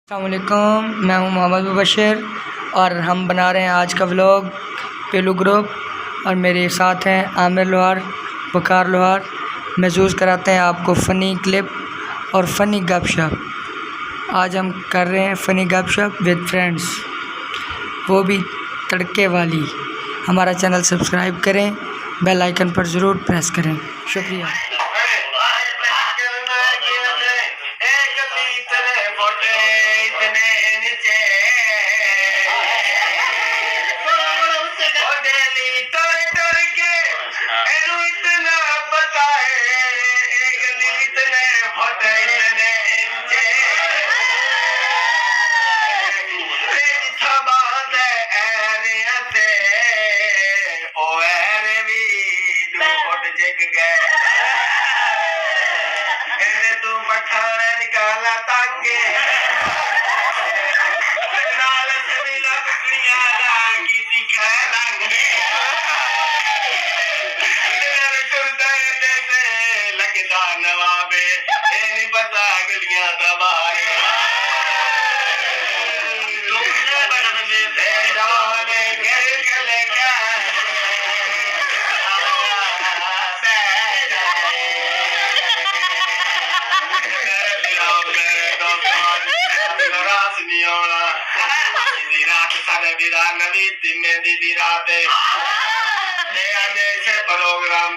अस्सलामुअलैकुम, मैं हूं मोहम्मद मुबशर और हम बना रहे हैं आज का व्लॉग पेलू ग्रुप। और मेरे साथ हैं आमिर लोहार, वकार लोहार। महसूस कराते हैं आपको फ़नी क्लिप और फ़नी गपशप। आज हम कर रहे हैं फ़नी गपशप विद फ्रेंड्स, वो भी तड़के वाली। हमारा चैनल सब्सक्राइब करें, बेल आइकन पर ज़रूर प्रेस करें। शुक्रिया। निकाला तांगे नाल समीला कुकड़ियां लागी दिखा रंगे तेरे टुरदा से लगदा नवाबे ए नहीं पता गलियां दा बारे तुमने बदल दे जाने घर कले का di rate e adesso program